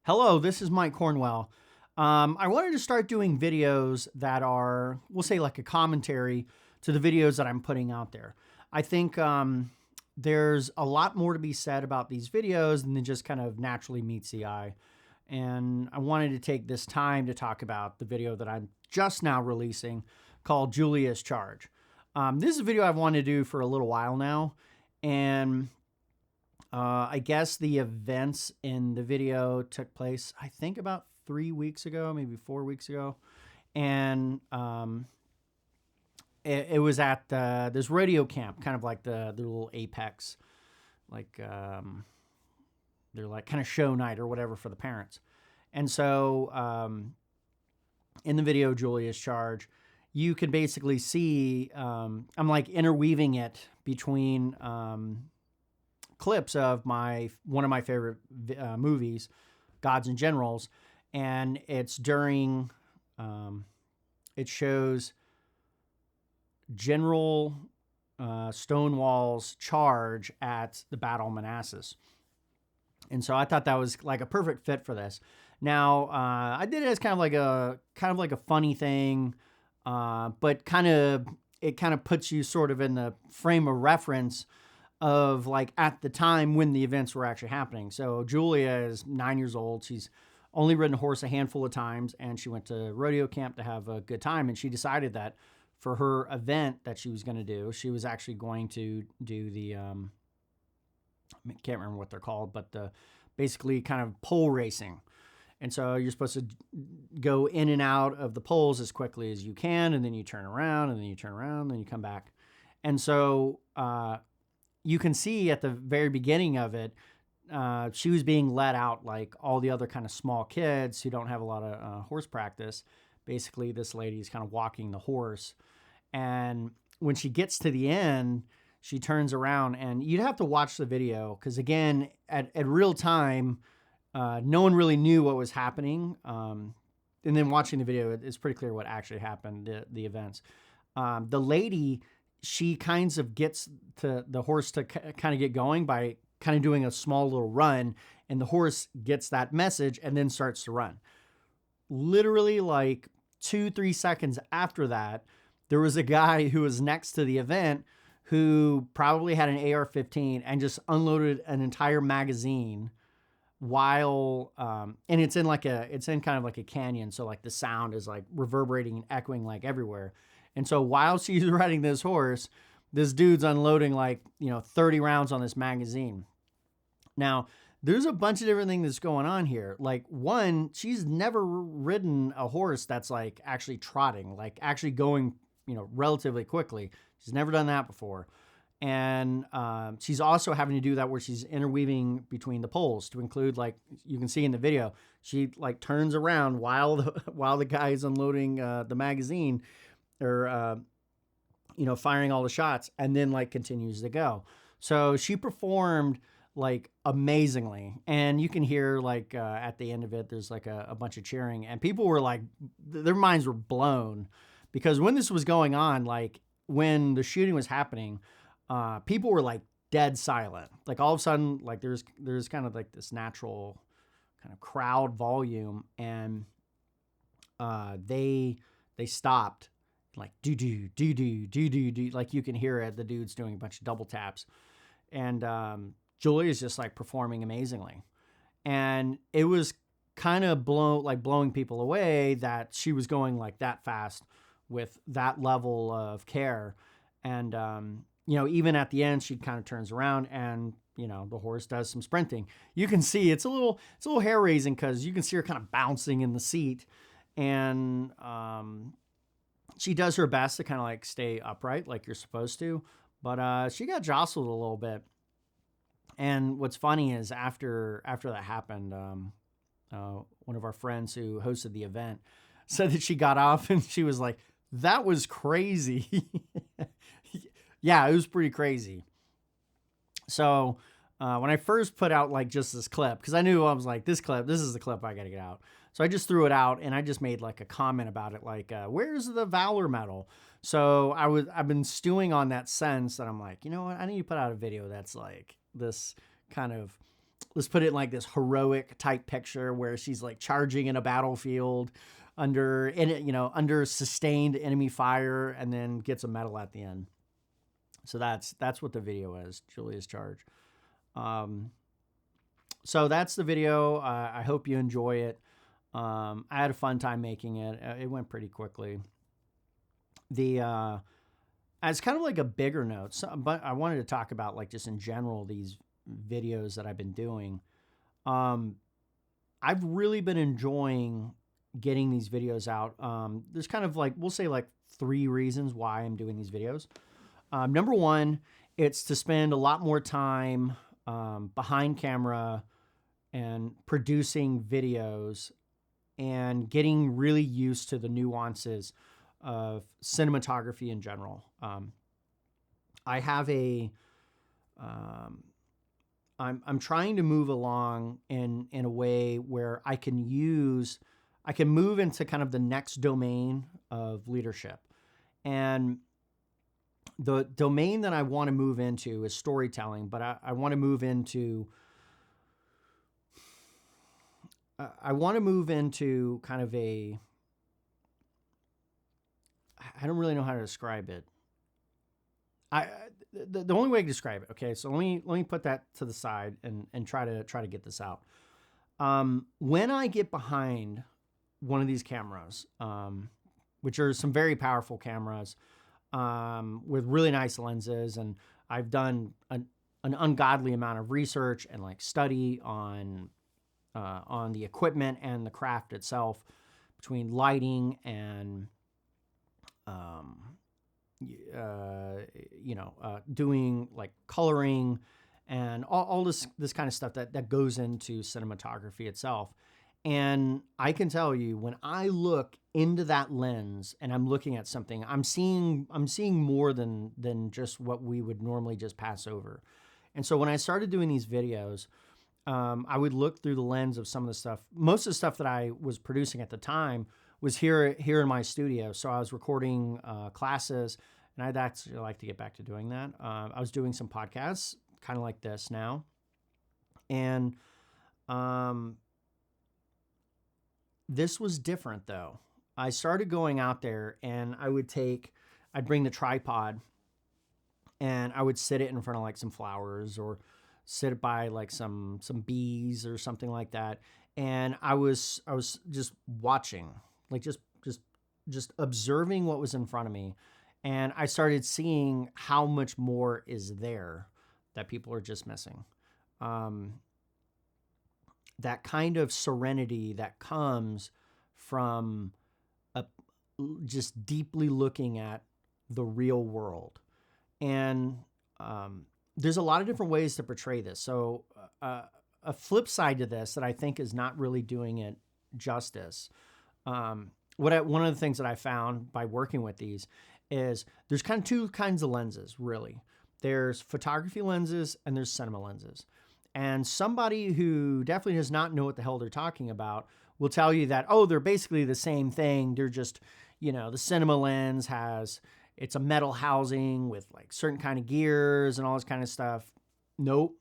Hello, this is Mike Cornwell. I wanted to start doing videos that are, we'll say, like a commentary to the videos that I'm putting out there. I think there's a lot more to be said about these videos than just kind of naturally meets the eye. And I wanted to take this time to talk about the video that I'm just now releasing called Julia's Charge. This is a video I've wanted to do for a little while now. And I guess the events in the video took place, I think, about 3 weeks ago, maybe 4 weeks ago. And it was at this radio camp, kind of like the little Apex, like they're like kind of show night or whatever for the parents. And so in the video, Julia's Charge, you can basically see I'm like interweaving it between clips of one of my favorite movies, Gods and Generals, and it's during it shows General Stonewall's charge at the Battle of Manassas. And so I thought that was like a perfect fit for this. Now I did it as kind of like a funny thing, but it kind of puts you sort of in the frame of reference of like at the time when the events were actually happening. So Julia is 9 years old. She's only ridden a horse a handful of times, and she went to rodeo camp to have a good time. And she decided that for her event that she was going to do, she was actually going to do the I can't remember what they're called, but the basically kind of pole racing. And so you're supposed to go in and out of the poles as quickly as you can, and then you turn around, and then you turn around, and then you come back. And so you can see at the very beginning of it, she was being let out like all the other kind of small kids who don't have a lot of horse practice. Basically, this lady is kind of walking the horse. And when she gets to the end, she turns around, and you'd have to watch the video because, again, at real time, no one really knew what was happening. And then watching the video, it's pretty clear what actually happened, the events. The lady, she kind of gets to the horse to kind of get going by kind of doing a small little run, and the horse gets that message and then starts to run. Literally like 2-3 seconds after that, there was a guy who was next to the event who probably had an AR-15 and just unloaded an entire magazine while and it's in kind of like a canyon, so like the sound is like reverberating and echoing like everywhere. And so while she's riding this horse, this dude's unloading like 30 rounds on this magazine. Now there's a bunch of different things that's going on here. Like, one, she's never ridden a horse that's like actually trotting, like actually going relatively quickly. She's never done that before. And she's also having to do that where she's interweaving between the poles to include, like you can see in the video, she like turns around while the guy is unloading the magazine or firing all the shots, and then like continues to go. So she performed like amazingly, and you can hear like at the end of it, there's like a bunch of cheering, and people were like, their minds were blown because when this was going on, like when the shooting was happening, people were like dead silent. Like all of a sudden, like there's kind of like this natural kind of crowd volume, and they stopped, like do do do do do do do, like you can hear it. The dude's doing a bunch of double taps, and Julia's just like performing amazingly, and it was kind of blowing people away that she was going like that fast with that level of care. And even at the end, she kind of turns around, and the horse does some sprinting. You can see it's a little hair raising because you can see her kind of bouncing in the seat, and she does her best to kind of like stay upright like you're supposed to, but she got jostled a little bit. And what's funny is after that happened, one of our friends who hosted the event said that she got off and she was like, "That was crazy." Yeah, it was pretty crazy. So when I first put out like just this clip, because I knew I was like, this is the clip I got to get out. So I just threw it out, and I just made like a comment about it, like, where's the Valor Medal? So I've been stewing on that sense that I'm like, you know what? I need to put out a video that's like this kind of let's put it in like this heroic type picture where she's like charging in a battlefield under sustained enemy fire, and then gets a medal at the end. So that's what the video is, Julia's Charge. So that's the video. I hope you enjoy it. I had a fun time making it. It went pretty quickly. As kind of like a bigger note, but I wanted to talk about like just in general these videos that I've been doing. I've really been enjoying getting these videos out. There's kind of like, we'll say like 3 reasons why I'm doing these videos. Number one, it's to spend a lot more time behind camera and producing videos and getting really used to the nuances of cinematography in general. I have I'm trying to move along in a way where I can move into kind of the next domain of leadership. And the domain that I want to move into is storytelling, but I want to move into kind of I don't really know how to describe it. The only way to describe it. Okay. So let me put that to the side and try to get this out. When I get behind one of these cameras, which are some very powerful cameras, with really nice lenses, and I've done an ungodly amount of research and like study on the equipment and the craft itself, between lighting and doing like coloring and all this kind of stuff that goes into cinematography itself. And I can tell you, when I look into that lens and I'm looking at something, I'm seeing more than just what we would normally just pass over. And so when I started doing these videos, I would look through the lens of some of the stuff. Most of the stuff that I was producing at the time was here in my studio. So I was recording classes, and I'd actually like to get back to doing that. I was doing some podcasts, kind of like this now. And this was different, though. I started going out there, and I'd bring the tripod, and I would sit it in front of like some flowers, or sit it by like some bees or something like that. And I was just watching, like just observing what was in front of me. And I started seeing how much more is there that people are just missing. That kind of serenity that comes from just deeply looking at the real world. And there's a lot of different ways to portray this. So a flip side to this that I think is not really doing it justice. One of the things that I found by working with these is there's kind of 2 kinds of lenses, really. There's photography lenses and there's cinema lenses. And somebody who definitely does not know what the hell they're talking about will tell you that, oh, they're basically the same thing. They're just, the cinema lens it's a metal housing with like certain kind of gears and all this kind of stuff. Nope.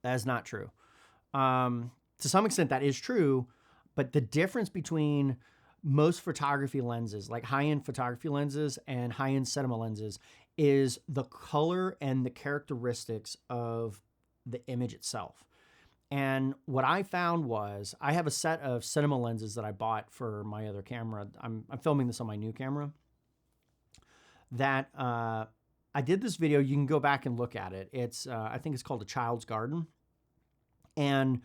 That is not true. To some extent that is true, but the difference between most photography lenses, like high-end photography lenses and high-end cinema lenses, is the color and the characteristics of the image itself. And what I found was, I have a set of cinema lenses that I bought for my other camera. I'm filming this on my new camera. That I did this video. You can go back and look at it. I think it's called A Child's Garden. And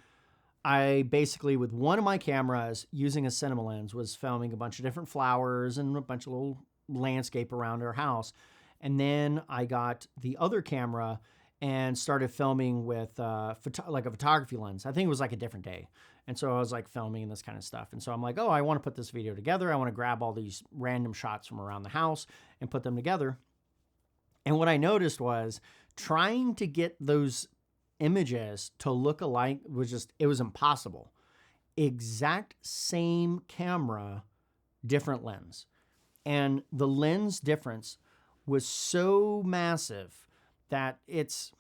I basically, with one of my cameras, using a cinema lens, was filming a bunch of different flowers and a bunch of little landscape around our house. And then I got the other camera and started filming with like a photography lens. I think it was like a different day. And so I was like filming this kind of stuff. And so I'm like, oh, I want to put this video together. I want to grab all these random shots from around the house and put them together. And what I noticed was, trying to get those images to look alike it was impossible. Exact same camera, different lens. And the lens difference was so massive that it's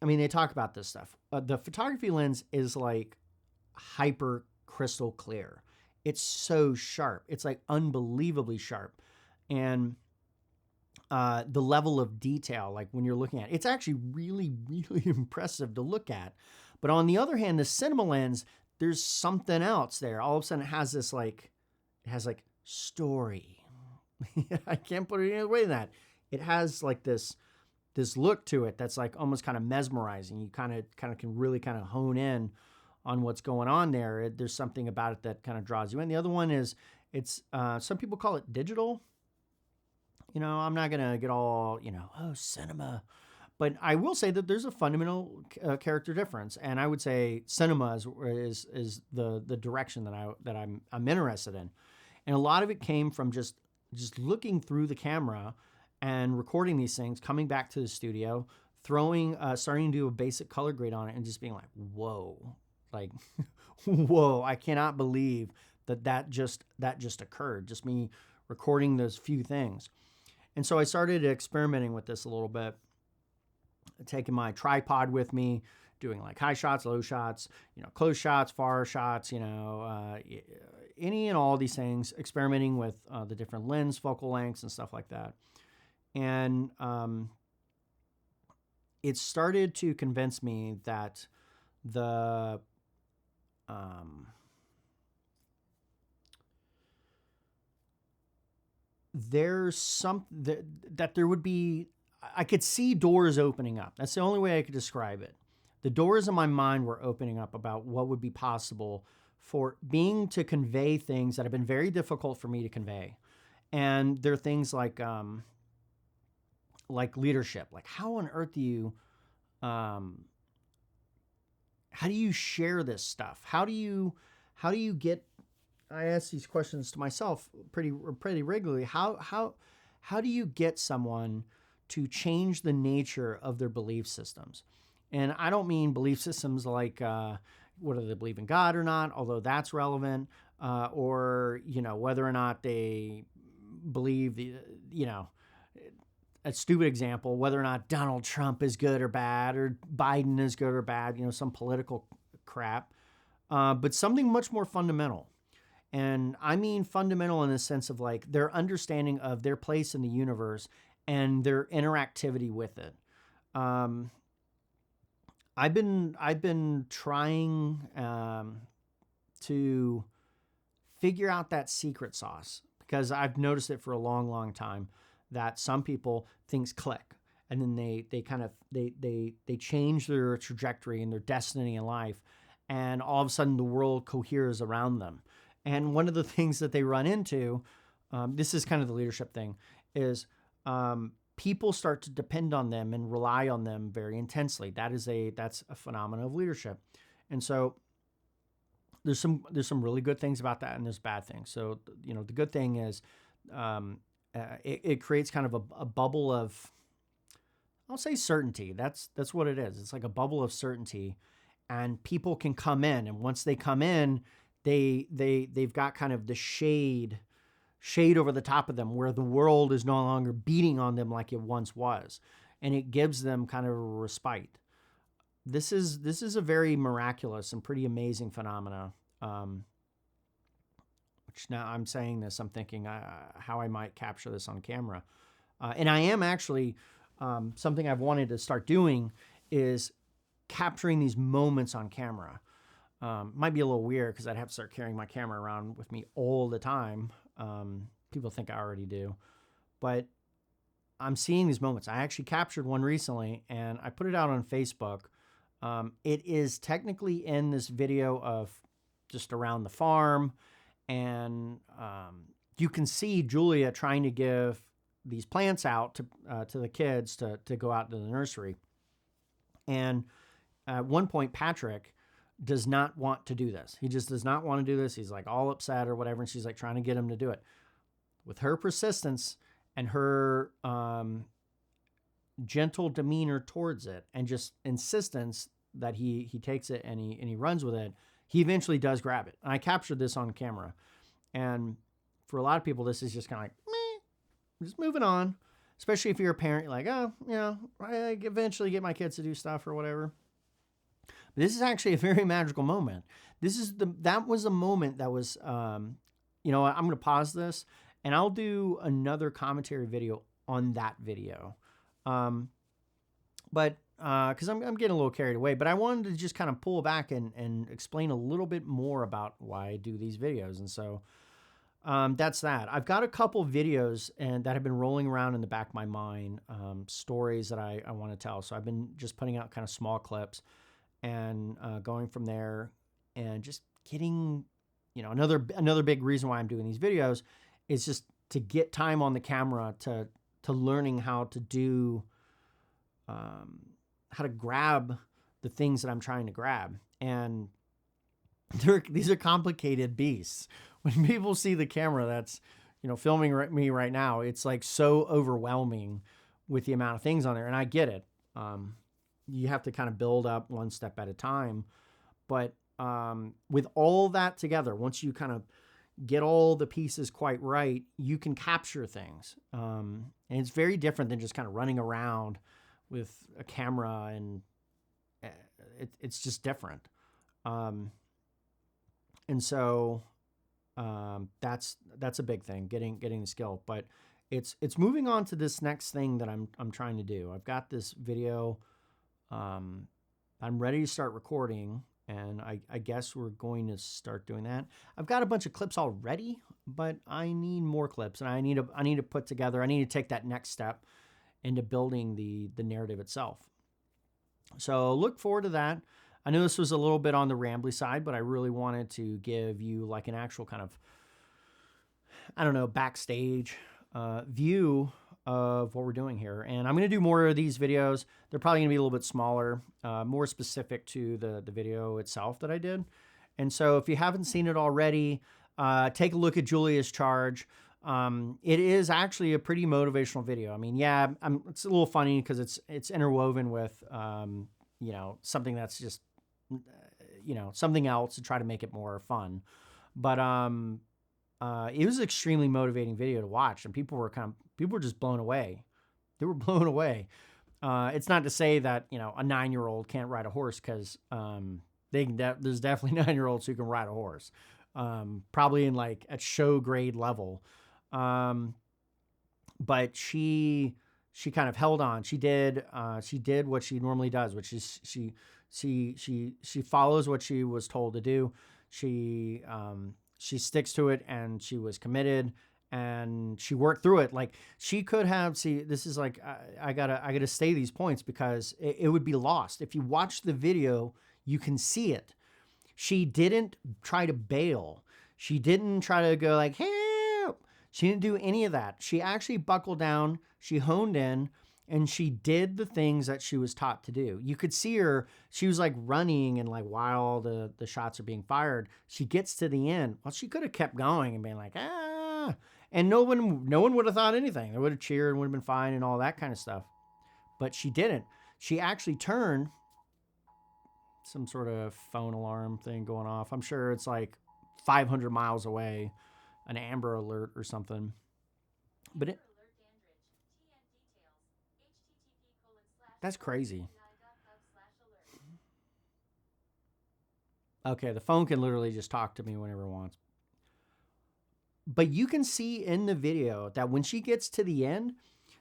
I mean, they talk about this stuff. The photography lens is like hyper crystal clear. It's so sharp. It's like unbelievably sharp. And the level of detail, like when you're looking at it, it's actually really, really impressive to look at. But on the other hand, the cinema lens, there's something else there. All of a sudden, it has this like, it has like story. I can't put it any other way than that. It has like this look to it that's like almost kind of mesmerizing. You kind of can really kind of hone in on what's going on there. There's something about it that kind of draws you in. The other one is it's some people call it digital. You know, I'm not gonna get all oh cinema, but I will say that there's a fundamental character difference, and I would say cinema is the direction that I'm interested in, and a lot of it came from just looking through the camera and recording these things, coming back to the studio, starting to do a basic color grade on it, and just being like, whoa, like, whoa, I cannot believe that just occurred. Just me recording those few things. And so I started experimenting with this a little bit, taking my tripod with me, doing like high shots, low shots, close shots, far shots, any and all these things, experimenting with the different lens focal lengths and stuff like that. And it started to convince me that there's that there would be, I could see doors opening up. That's the only way I could describe it. The doors in my mind were opening up about what would be possible for being to convey things that have been very difficult for me to convey. And there are things like leadership. Like how on earth do you share this stuff? How do you get, I ask these questions to myself pretty regularly. How do you get someone to change the nature of their belief systems? And I don't mean belief systems like whether they believe in God or not, although that's relevant, or whether or not they believe a stupid example, whether or not Donald Trump is good or bad, or Biden is good or bad, some political crap, but something much more fundamental. And I mean fundamental in the sense of like their understanding of their place in the universe and their interactivity with it. I've been trying to figure out that secret sauce because I've noticed it for a long, long time that some people things click and then they change their trajectory and their destiny in life, and all of a sudden the world coheres around them. And one of the things that they run into, this is kind of the leadership thing, is people start to depend on them and rely on them very intensely. That's a phenomenon of leadership. And so there's some really good things about that, and there's bad things. So the good thing is it creates kind of a bubble of, I'll say certainty. That's what it is. It's like a bubble of certainty, and people can come in, and once they come in, they've got kind of the shade over the top of them where the world is no longer beating on them like it once was, and it gives them kind of a respite. This is a very miraculous and pretty amazing phenomena. Which now I'm saying this, I'm thinking how I might capture this on camera, and I am actually something I've wanted to start doing is capturing these moments on camera. Might be a little weird because I'd have to start carrying my camera around with me all the time. People think I already do, but I'm seeing these moments. I actually captured one recently and I put it out on Facebook. It is technically in this video of just around the farm, and you can see Julia trying to give these plants out to the kids to go out to the nursery. And at one point, Patrick does not want to do this. He just does not want to do this. He's like all upset or whatever. And she's like trying to get him to do it. With her persistence and her gentle demeanor towards it and just insistence that he takes it and he runs with it, he eventually does grab it. And I captured this on camera. And for a lot of people, this is just kind of like, meh, just moving on. especially if you're a parent, you're like, oh, I eventually get my kids to do stuff or whatever. But this is actually a very magical moment. That was a moment that was, I'm going to pause this and I'll do another commentary video on that video. But because I'm getting a little carried away, but I wanted to just kind of pull back and explain a little bit more about why I do these videos. And so that's that. I've got a couple videos that have been rolling around in the back of my mind, stories that I want to tell. So I've been just putting out kind of small clips and going from there and just getting, another big reason why I'm doing these videos is just to get time on the camera to learning how to do, how to grab the things that I'm trying to grab. And these are complicated beasts. When people see the camera that's, filming me right now, it's like so overwhelming with the amount of things on there. And I get it. You have to kind of build up one step at a time. But with all that together, once you kind of get all the pieces quite right, you can capture things. And it's very different than just kind of running around with a camera, and it's just different. And so that's a big thing, getting the skill. But it's moving on to this next thing that I'm trying to do. I've got this video. I'm ready to start recording, and I guess we're going to start doing that. I've got a bunch of clips already, but I need more clips, and I need to put together. I need to take that next step into building the narrative itself. So look forward to that. I know this was a little bit on the rambly side, but I really wanted to give you like an actual kind of, backstage view of what we're doing here. And I'm going to do more of these videos. They're probably going to be a little bit smaller, more specific to the video itself that I did. And so if you haven't seen it already, take a look at Julia's Charge. It is actually a pretty motivational video. I mean, yeah, it's a little funny because it's interwoven with, something that's just, something else to try to make it more fun. But it was an extremely motivating video to watch, and people were just blown away. They were blown away. It's not to say that, a 9-year-old can't ride a horse, because there's definitely 9-year-olds who can ride a horse. Probably in like at show grade level. But she kind of held on. She did what she normally does, which is she follows what she was told to do. She sticks to it, and she was committed, and she worked through it. Like, she could have, this is like, I gotta say these points because it would be lost. If you watch the video, you can see it. She didn't try to bail. She didn't try to go like, help. She didn't do any of that. She actually buckled down. She honed in, and she did the things that she was taught to do. You could see her. She was like running, and like while the shots are being fired, she gets to the end. Well, she could have kept going and been like, ah. And no one would have thought anything. They would have cheered and would have been fine and all that kind of stuff. But she didn't. She actually turned. Some sort of phone alarm thing going off. I'm sure it's like 500 miles away, an Amber Alert or something. But that's crazy. Okay, the phone can literally just talk to me whenever it wants. But you can see in the video that when she gets to the end,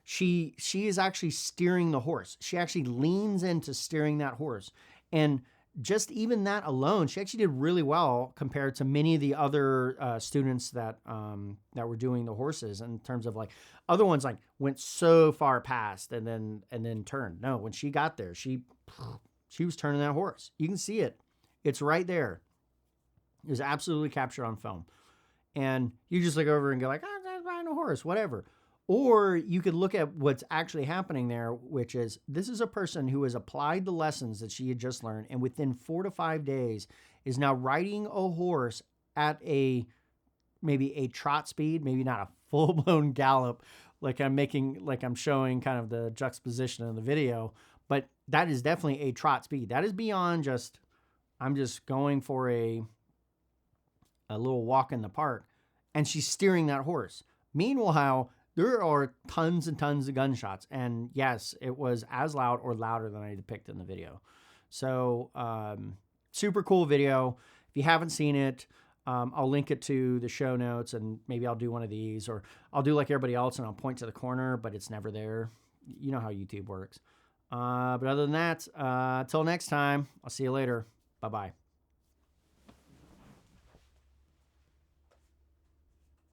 she is actually steering the horse. She actually leans into steering that horse. And just even that alone, she actually did really well compared to many of the other students that were doing the horses, in terms of like other ones like went so far past and then turned. No, when she got there, she was turning that horse. You can see it. It's right there. It was absolutely captured on film. And you just look over and go like, oh, that's riding a horse, whatever. Or you could look at what's actually happening there, which is this is a person who has applied the lessons that she had just learned, and within 4 to 5 days is now riding a horse at maybe a trot speed, maybe not a full-blown gallop like I'm showing kind of the juxtaposition in the video, but that is definitely a trot speed. That is beyond just, I'm just going for a little walk in the park, and she's steering that horse. Meanwhile, there are tons and tons of gunshots. And yes, it was as loud or louder than I depicted in the video. So super cool video. If you haven't seen it, I'll link it to the show notes, and maybe I'll do one of these, or I'll do like everybody else and I'll point to the corner, but it's never there. You know how YouTube works. But other than that, until next time, I'll see you later. Bye-bye.